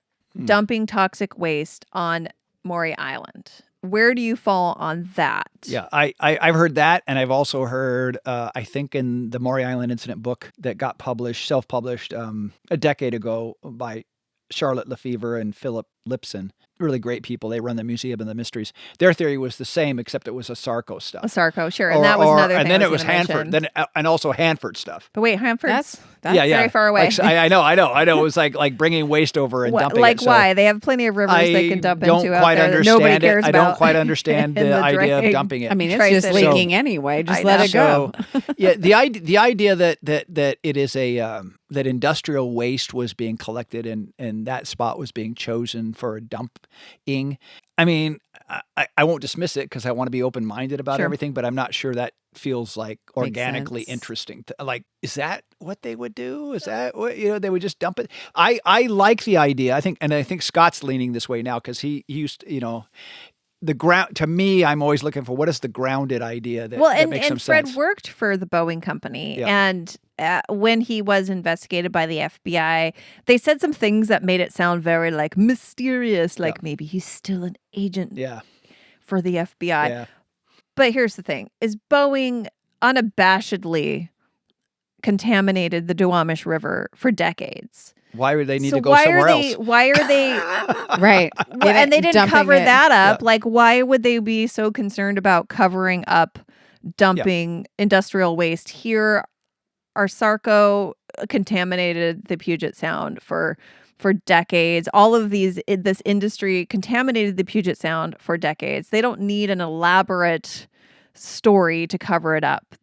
dumping toxic waste on Maury Island. Where do you fall on that? Yeah, I've heard that, and I've also heard, I think in the Maury Island Incident book that got self-published a decade ago by Charlotte Lefevre and Philip Lipson. Really great people. They run the Museum of the Mysteries. Their theory was the same, except it was a Sarko stuff. A Sarko, sure. And that was another thing. And then it was Hanford. And also Hanford stuff. But wait, Hanford's that's very far away. I know. It was like bringing waste over and dumping like it. So why? They have plenty of rivers they can dump into out there that nobody cares about. I don't quite understand the idea of dumping it. I mean, it's just leaking anyway. Just let it go. Yeah, the idea that it is that industrial waste was being collected and that spot was being chosen for dumping. I mean, I won't dismiss it because I want to be open-minded about everything, but I'm not sure that feels like organically interesting. Is that what they would do? Is that what, they would just dump it? I like the idea. I think Scott's leaning this way now because he used to, the ground, to me, I'm always looking for what is the grounded idea that makes some Fred sense. worked for the Boeing company, and when he was investigated by the FBI, they said some things that made it sound very mysterious, maybe he's still an agent for the FBI. Yeah. But here's the thing: is Boeing unabashedly contaminated the Duwamish River for decades. Why would they need So to go why somewhere are they? else? Why are they? Right. And they didn't Dumping cover it. that up. Like, why would they be so concerned about covering up dumping industrial waste? Here, our Sarco contaminated the Puget Sound for decades. All of this industry contaminated the Puget Sound for decades. They don't need an elaborate story to cover it up.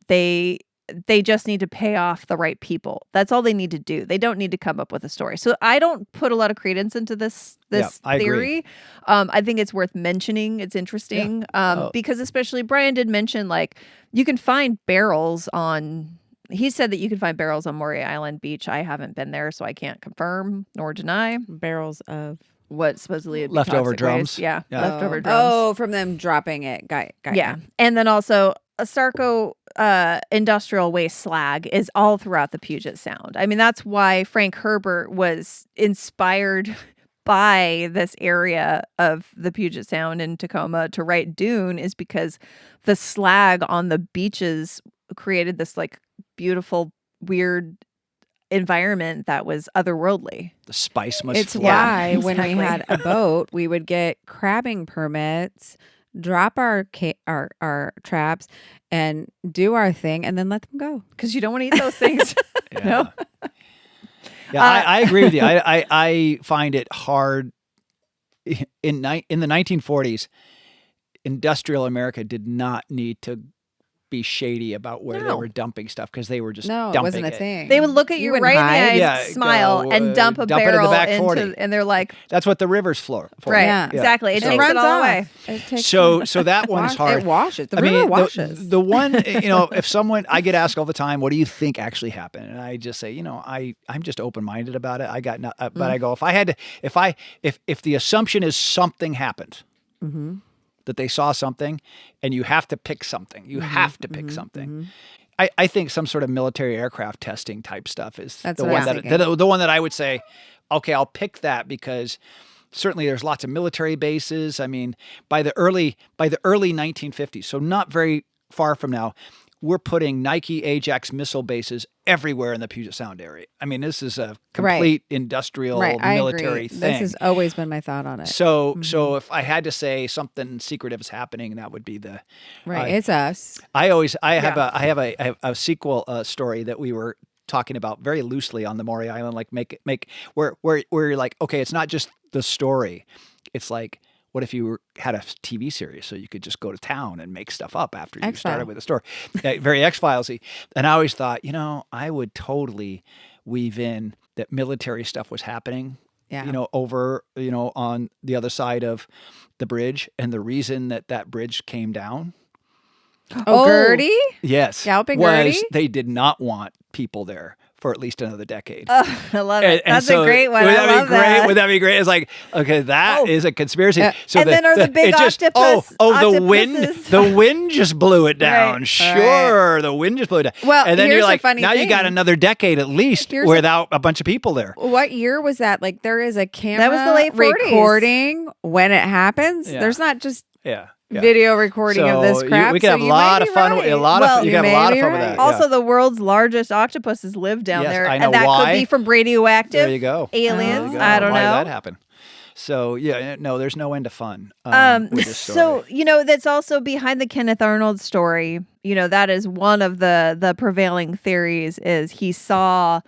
They just need to pay off the right people. That's all they need to do. They don't need to come up with a story. So I don't put a lot of credence into this I theory. agree. I think it's worth mentioning. It's interesting because especially Brian did mention, like, you can find barrels on. He said that you can find barrels on Maury Island Beach. I haven't been there, so I can't confirm nor deny Barrels of what supposedly would be Leftover toxic drums. waste. Yeah, Yeah. leftover drums. Oh, from them dropping it. Got Yeah. you. And then also a Sarco industrial waste slag is all throughout the Puget Sound. I mean, that's why Frank Herbert was inspired by this area of the Puget Sound in Tacoma to write Dune, is because the slag on the beaches created this like beautiful, weird environment that was otherworldly. The spice must It's flow. why when we exactly. had a boat, we would get crabbing permits, drop our traps, and do our thing, and then let them go. Because you don't want to eat those things. Yeah. No? Yeah, I agree with you. I find it hard. In the 1940s, industrial America did not need to be shady about where they No. were dumping stuff because they were just No, dumping it wasn't a thing. They would look at You you wouldn't right in the hide. eyes, Yeah, smile, go, and dump a dump it in the barrel back 40. into, and they're like, That's what the rivers for. right, Yeah. exactly. It So- takes it all away. It takes So that one's It hard. washes. The river washes. The one, if someone, I get asked all the time, what do you think actually happened? And I just say, I'm just open-minded about it. I got not, but I go, if I had to, if the assumption is something happened, Mm-hmm. that they saw something, and you have to pick something, you have to pick something. I think some sort of military aircraft testing type stuff is That's the what one I was that thinking. the one that I would say, okay, I'll pick that because certainly there's lots of military bases. I mean, by the early 1950s, so not very far from now, we're putting Nike Ajax missile bases everywhere in the Puget Sound area. I mean, this is a complete industrial I military agree. thing. This has always been my thought on it. So if I had to say something secretive is happening, that would be the Right, it's us. I have a sequel story that we were talking about very loosely on the Maury Island, like make where you're like, okay, it's not just the story. It's like, what if you had a TV series so you could just go to town and make stuff up after you started with a story? Very X-Filesy. And I always thought, I would totally weave in that military stuff was happening, Yeah. over, on the other side of the bridge. And the reason that bridge came down, Oh, Gertie? yes, Galloping was Gertie? they did not want people there for at least another decade. Oh, I love it. And That's so a great one. Would I that love be great? that. Would that be great? It's like, okay, that is a conspiracy. So And then are the big octopus- the wind, octopuses- the wind just blew it down. Right. Sure, the wind just blew it down. Well, and then here's you're the like, funny now you got thing. another decade at least Here's without a bunch of people there. What year was that? Like, there is a camera was the late 40s. recording when it happens. Yeah. There's not just Yeah. video recording of this So crap. we could so have a you lot might of be fun. right. A lot Well, of you you can have a may lot of be fun with right. that. Also, yeah. the world's largest octopuses live down Yes, there. I know and that why. could be from radioactive There you go. aliens. There you go. I don't Why know. did that happen? So yeah, no, there's no end to fun with this story. So, that's also behind the Kenneth Arnold story. That is one of the prevailing theories, is he saw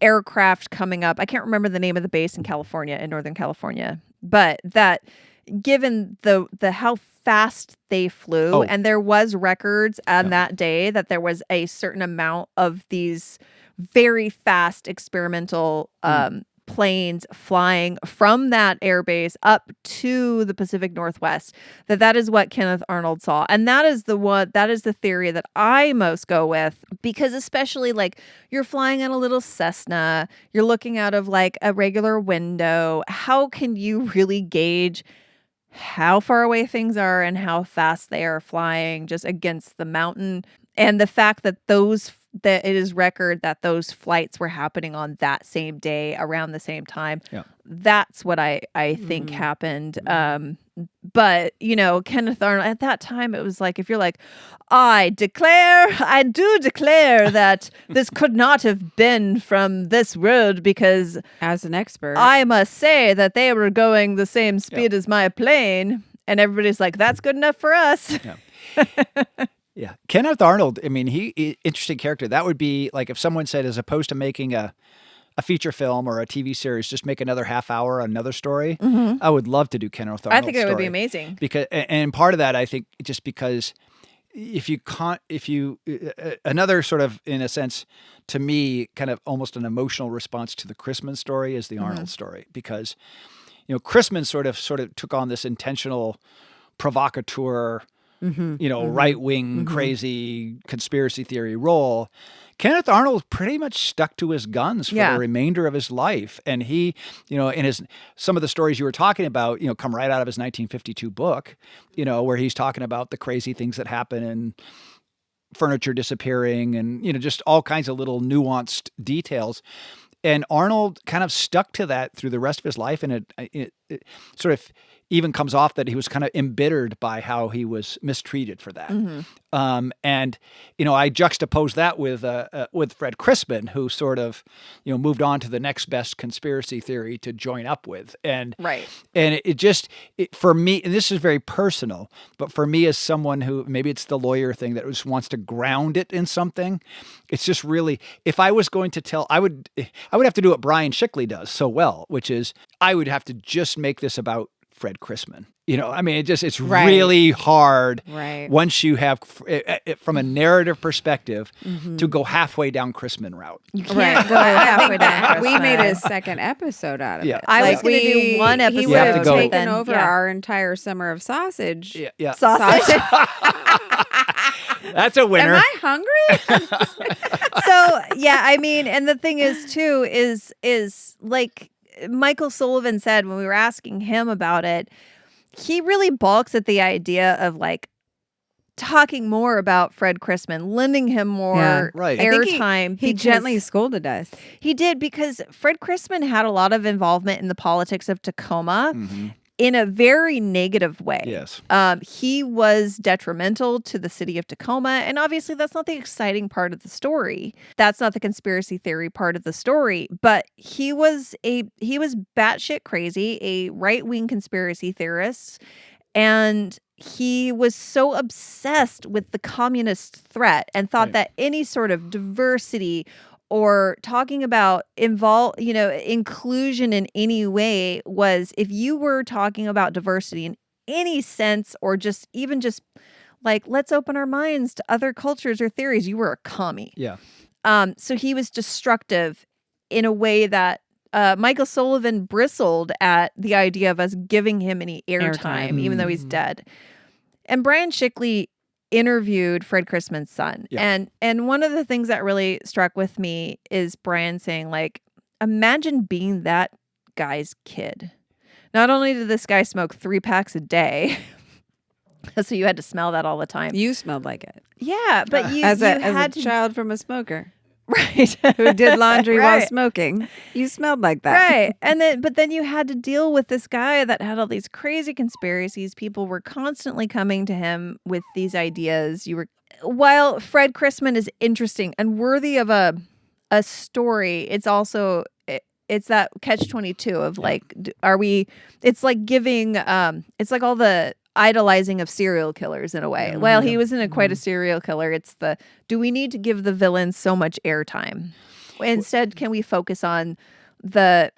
aircraft coming up. I can't remember the name of the base in California, in Northern California, but that given the how fast they flew, Oh. and there was records on that day that there was a certain amount of these very fast experimental planes flying from that airbase up to the Pacific Northwest, that is what Kenneth Arnold saw. And that is the theory that I most go with, because especially like you're flying on a little Cessna, you're looking out of like a regular window. How can you really gauge how far away things are and how fast they are flying just against the mountain? And the fact that those that it is record that those flights were happening on that same day around the same time. Yeah. That's what I think happened. But, you know, Kenneth Arnold, at that time, it was like, if you're like, I do declare that this could not have been from this world because As an expert. I must say that they were going the same speed as my plane. And everybody's like, that's good enough for us. Yeah. Yeah. Kenneth Arnold, I mean, interesting character. That would be like if someone said, as opposed to making a feature film or a TV series, just make another half hour, another story. I would love to do Kenneth Arnold's I think it would be amazing. Because, and part of that, I think, just because another sort of, in a sense, to me, kind of almost an emotional response to the Crisman story is the Arnold story, because, you know, Crisman sort of took on this intentional provocateur, you know, right-wing, crazy conspiracy theory role. Kenneth Arnold pretty much stuck to his guns for the remainder of his life. And he, you know, some of the stories you were talking about, you know, come right out of his 1952 book, you know, where he's talking about the crazy things that happen and furniture disappearing and, you know, just all kinds of little nuanced details. And Arnold kind of stuck to that through the rest of his life. And it sort of even comes off that he was kind of embittered by how he was mistreated for that. And, you know, I juxtapose that with Fred Crisman, who sort of, you know, moved on to the next best conspiracy theory to join up with. And, and for me, and this is very personal, but for me as someone who, maybe it's the lawyer thing that just wants to ground it in something. It's just really, if I was going to tell, I would have to do what Brian Shickley does so well, which is I would have to just make this about Fred Crisman. You know, I mean, it's really hard once you have, from a narrative perspective, to go halfway down Crisman route. You can't go halfway down. We made a second episode out of it. I was going to do one episode. He would have taken over our entire summer of sausage. Yeah. Sausage. That's a winner. Am I hungry? So, yeah, I mean, and the thing is, too, is like Michael Sullivan said when we were asking him about it, he really balks at the idea of like talking more about Fred Crisman, lending him more airtime. He gently scolded us. He did, because Fred Crisman had a lot of involvement in the politics of Tacoma. In a very negative way. Yes. He was detrimental to the city of Tacoma. And obviously that's not the exciting part of the story. That's not the conspiracy theory part of the story. But he was batshit crazy, a right-wing conspiracy theorist. And he was so obsessed with the communist threat and thought that any sort of diversity or talking about inclusion in any way was, if you were talking about diversity in any sense, or just like, let's open our minds to other cultures or theories, you were a commie. Yeah. So he was destructive in a way that Michael Sullivan bristled at the idea of us giving him any airtime, even though he's dead. And Brian Shickley interviewed Fred Crisman's son. And one of the things that really struck with me is Brian saying, like, imagine being that guy's kid. Not only did this guy smoke 3 packs a day, so you had to smell that all the time. You smelled like it. Yeah, but as a child from a smoker. Right. Who did laundry while smoking. You smelled like that. Right. But then you had to deal with this guy that had all these crazy conspiracies. People were constantly coming to him with these ideas. While Fred Crisman is interesting and worthy of a story, it's also it's that catch-22 of like, it's like giving it's like all the idolizing of serial killers in a way. Well, he wasn't quite a serial killer. It's do we need to give the villains so much airtime? Instead, can we focus on the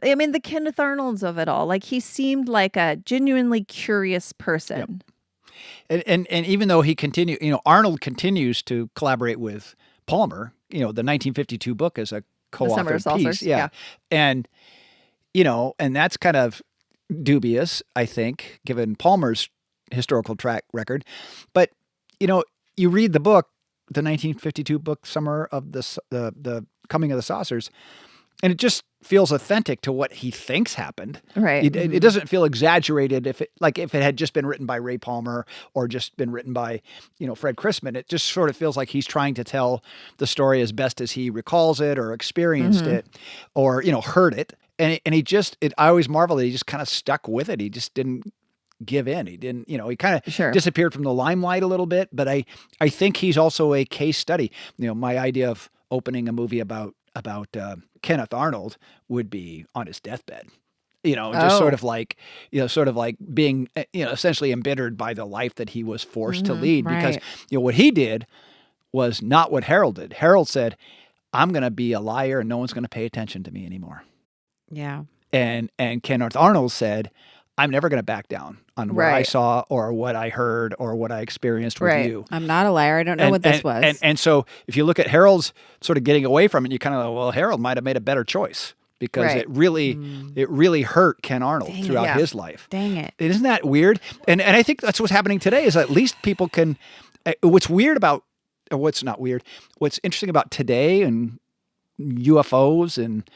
Kenneth Arnolds of it all? Like, he seemed like a genuinely curious person. And even though he continued, Arnold continues to collaborate with Palmer, the 1952 book as a co-authored piece. Yeah. And, and that's kind of dubious, I think, given Palmer's historical track record. But, you read the book, the 1952 book, Summer of the Coming of the Saucers, and it just feels authentic to what he thinks happened. Right. It doesn't feel exaggerated if it had just been written by Ray Palmer or just been written by, Fred Crisman. It just sort of feels like he's trying to tell the story as best as he recalls it or experienced it or, heard it. And I always marvel that he just kind of stuck with it. He just didn't give in. He didn't, he kind of disappeared from the limelight a little bit, but I think he's also a case study. My idea of opening a movie about Kenneth Arnold would be on his deathbed, just sort of like being, essentially embittered by the life that he was forced to lead because, what he did was not what Harold did. Harold said, I'm going to be a liar and no one's going to pay attention to me anymore. Yeah. And Kenneth Arnold said, I'm never going to back down on what I saw or what I heard or what I experienced with you. I'm not a liar. I don't know what this was. And so if you look at Harold's sort of getting away from it, you kind of go, well, Harold might have made a better choice because it really hurt Ken Arnold throughout his life. Dang it. Isn't that weird? And I think that's what's happening today is at least people can, what's not weird, what's interesting about today and UFOs and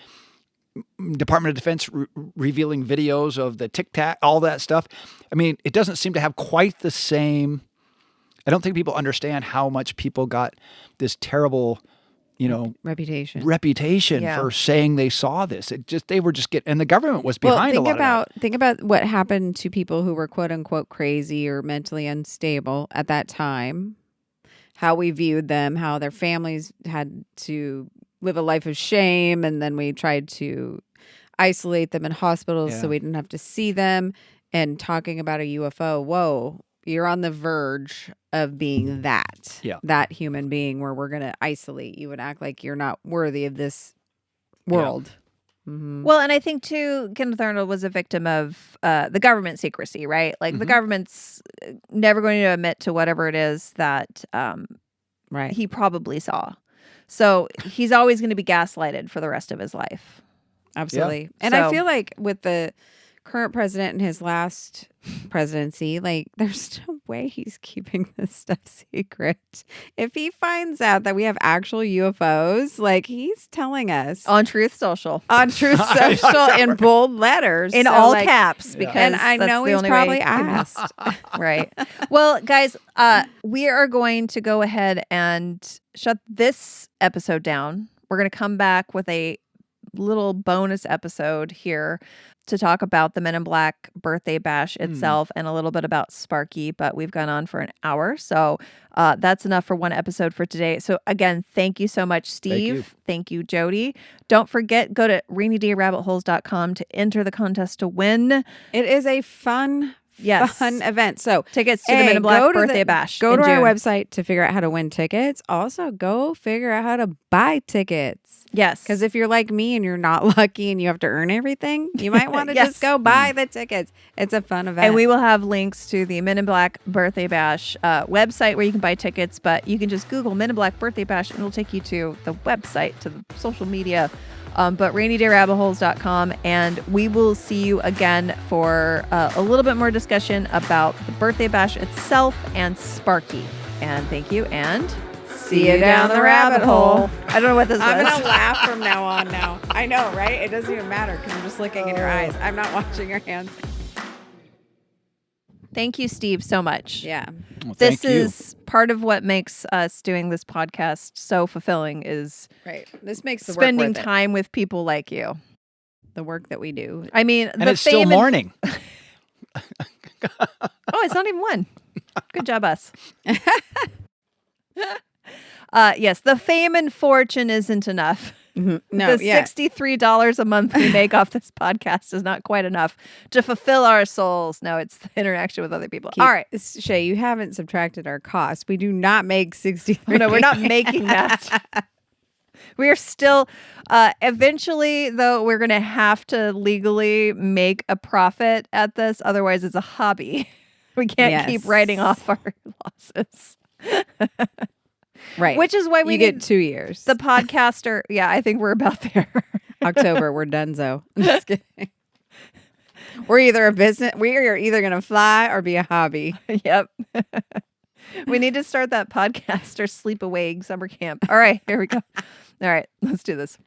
Department of Defense revealing videos of the Tic Tac, all that stuff. I mean, it doesn't seem to have quite the same. I don't think people understand how much people got this terrible, reputation for saying they saw this. They were just and the government was behind a lot of that. Think about what happened to people who were quote unquote crazy or mentally unstable at that time. How we viewed them, how their families had to live a life of shame, and then we tried to isolate them in hospitals so we didn't have to see them. And talking about a UFO, whoa, you're on the verge of being that human being where we're going to isolate you and act like you're not worthy of this world. Yeah. Well, and I think too, Kenneth Arnold was a victim of the government secrecy, right? Like the government's never going to admit to whatever it is that he probably saw. So he's always going to be gaslighted for the rest of his life. Absolutely. Yeah. And I feel like with the current president and his last presidency, like there's no way he's keeping this stuff secret. If he finds out that we have actual UFOs, like he's telling us on Truth Social in bold letters in all caps because and I know he's probably asked. Right. Well, guys, we are going to go ahead and shut this episode down. We're going to come back with a little bonus episode here to talk about the Men in Black birthday bash itself and a little bit about Sparky, but we've gone on for an hour. So that's enough for one episode for today. So again, thank you so much, Steve. Thank you, Jody. Don't forget, go to rainydayrabitholes.com to enter the contest to win. It is a fun event. So tickets to the Men in Black birthday bash. Go to our website to figure out how to win tickets. Also, go figure out how to buy tickets. Yes. Because if you're like me and you're not lucky and you have to earn everything, you might want to just go buy the tickets. It's a fun event. And we will have links to the Men in Black birthday bash website where you can buy tickets, but you can just Google Men in Black birthday bash and it'll take you to the website, to the social media. But rainydayrabitholes.com, and we will see you again for a little bit more discussion about the birthday bash itself and Sparky. And thank you, and see you down the rabbit hole. I don't know what this was. I'm going to laugh from now on now. I know, right? It doesn't even matter because I'm just looking in your eyes. I'm not watching your hands. Thank you, Steve, so much. Yeah. Well, this is part of what makes us doing this podcast so fulfilling is This makes the spending work worth time with people like you. The work that we do. I mean, and it's still morning. Oh, it's not even one. Good job, us. Yes, the fame and fortune isn't enough. Mm-hmm. No, the $63 a month we make off this podcast is not quite enough to fulfill our souls. No, it's the interaction with other people. All right. Shay, you haven't subtracted our costs. We do not make $63. No, we're not making that. We are still, eventually, though, we're going to have to legally make a profit at this. Otherwise, it's a hobby. We can't keep writing off our losses. Right. Which is why we get 2 years. The podcaster. Yeah, I think we're about there. October, we're donezo. I'm just kidding. We're either a business. We are either going to fly or be a hobby. Yep. We need to start that podcaster sleep away summer camp. All right, here we go. All right, let's do this.